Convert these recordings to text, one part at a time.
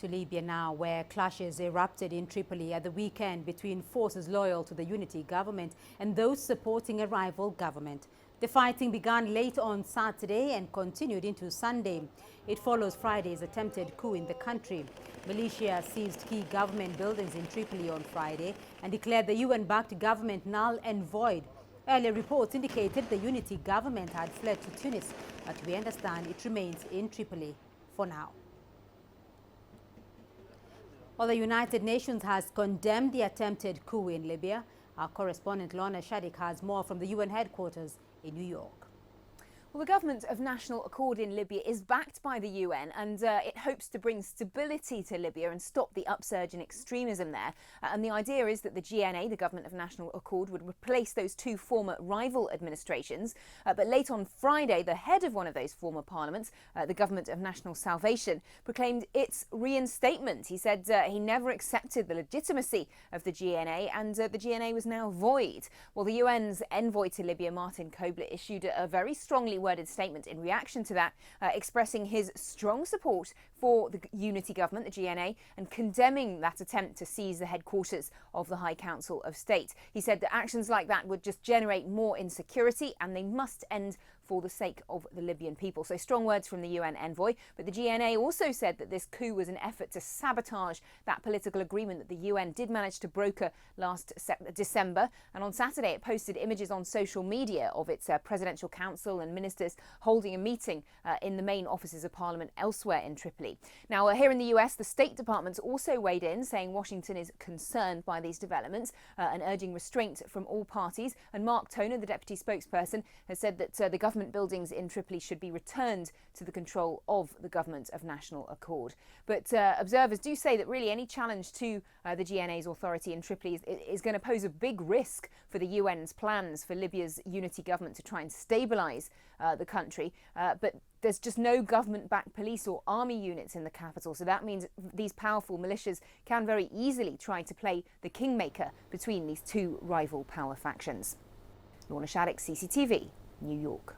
To Libya now, where clashes erupted in Tripoli at the weekend between forces loyal to the unity government and those supporting a rival government. The fighting began late on Saturday and continued into Sunday. It follows Friday's attempted coup in the country. Militia seized key government buildings in Tripoli on Friday and declared the UN-backed government null and void. Earlier reports indicated the unity government had fled to Tunis, but we understand it remains in Tripoli for now. Well, the United Nations has condemned the attempted coup in Libya. Our correspondent Lorna Shaddick has more from the UN headquarters in New York. Well, the government of national accord in Libya is backed by the UN and it hopes to bring stability to Libya and stop the upsurge in extremism there. And the idea is that the GNA, the government of national accord, would replace those two former rival administrations. But late on Friday, the head of one of those former parliaments, the government of national salvation, proclaimed its reinstatement. He said he never accepted the legitimacy of the GNA and the GNA was now void. Well, the UN's envoy to Libya, Martin Kobler, issued a very strongly worded statement in reaction to that, expressing his strong support for the unity government, the GNA, and condemning that attempt to seize the headquarters of the High Council of State. He said that actions like that would just generate more insecurity and they must end for the sake of the Libyan people. So strong words from the UN envoy. But the GNA also said that this coup was an effort to sabotage that political agreement that the UN did manage to broker last December. And on Saturday, it posted images on social media of its presidential council and ministers holding a meeting in the main offices of Parliament elsewhere in Tripoli. Now, here in the US, the State Department's also weighed in, saying Washington is concerned by these developments and urging restraint from all parties. And Mark Toner, the deputy spokesperson, has said that the government buildings in Tripoli should be returned to the control of the government of national accord. But observers do say that really any challenge to the GNA's authority in Tripoli is going to pose a big risk for the UN's plans for Libya's unity government to try and stabilise the country. But there's just no government-backed police or army units in the capital, so that means these powerful militias can very easily try to play the kingmaker between these two rival power factions. Lorna Shaddick, CCTV, New York.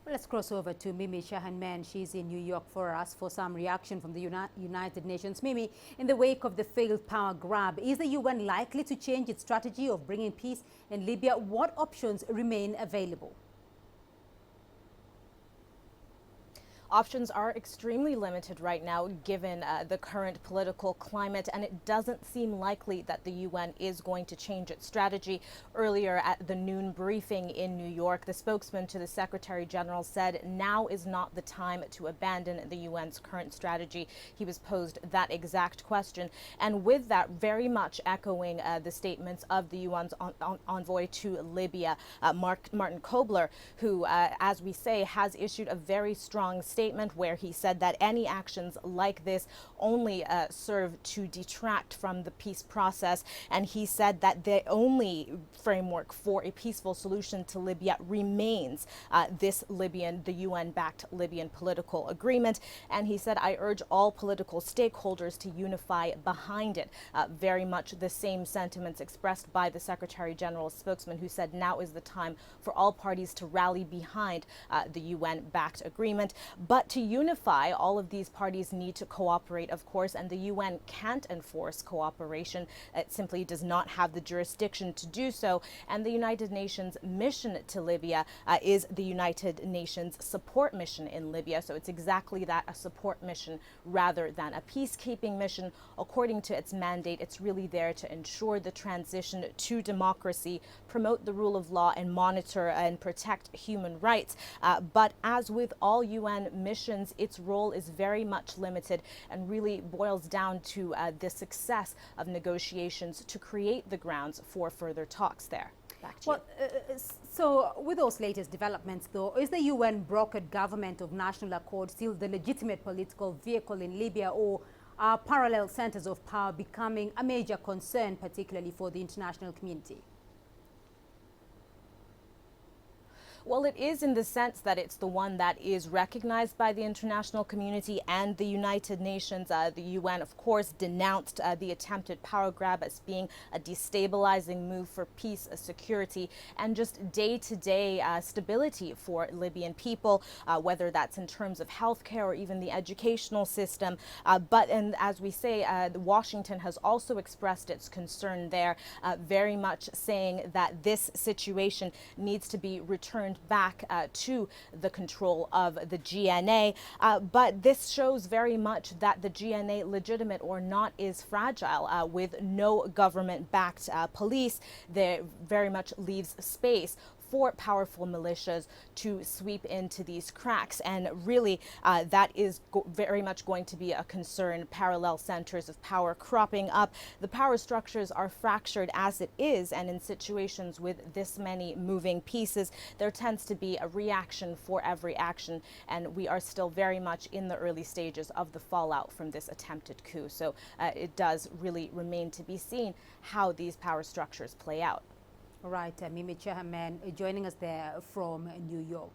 Well, let's cross over to Mimi Shahanman. She's in New York for us for some reaction from the United Nations. Mimi, in the wake of the failed power grab, is the UN likely to change its strategy of bringing peace in Libya? What options remain available? Options are extremely limited right now, given the current political climate, and it doesn't seem likely that the UN is going to change its strategy. Earlier at the noon briefing in New York, the spokesman to the Secretary General said now is not the time to abandon the UN's current strategy. He was posed that exact question, and with that, very much echoing the statements of the UN's envoy to Libya, Martin Kobler, who, as we say, has issued a very strong statement where he said that any actions like this only serve to detract from the peace process. And he said that the only framework for a peaceful solution to Libya remains the UN-backed Libyan political agreement. And he said, I urge all political stakeholders to unify behind it. Very much the same sentiments expressed by the Secretary General's spokesman, who said now is the time for all parties to rally behind the UN-backed agreement. But to unify, all of these parties need to cooperate, of course, and the UN can't enforce cooperation. It simply does not have the jurisdiction to do so. And the United Nations mission to Libya is the United Nations support mission in Libya. So it's exactly that, a support mission rather than a peacekeeping mission. According to its mandate, it's really there to ensure the transition to democracy, promote the rule of law, and monitor and protect human rights. But as with all UN missions, its role is very much limited and really boils down to the success of negotiations to create the grounds for further talks there. Back to you. So with those latest developments, though, is the UN-brokered government of national accord still the legitimate political vehicle in Libya, or are parallel centers of power becoming a major concern, particularly for the international community? Well, it is in the sense that it's the one that is recognized by the international community and the United Nations. The UN, of course, denounced the attempted power grab as being a destabilizing move for peace, security, and just day-to-day stability for Libyan people, whether that's in terms of healthcare or even the educational system. And as we say, Washington has also expressed its concern there, very much saying that this situation needs to be returned back to the control of the GNA. But this shows very much that the GNA, legitimate or not, is fragile. With no government-backed police, there very much leaves space for powerful militias to sweep into these cracks. And really, that is very much going to be a concern. Parallel centers of power cropping up. The power structures are fractured as it is, and in situations with this many moving pieces, there tends to be a reaction for every action, and we are still very much in the early stages of the fallout from this attempted coup. So it does really remain to be seen how these power structures play out. All right, Mimi Chahaman joining us there from New York.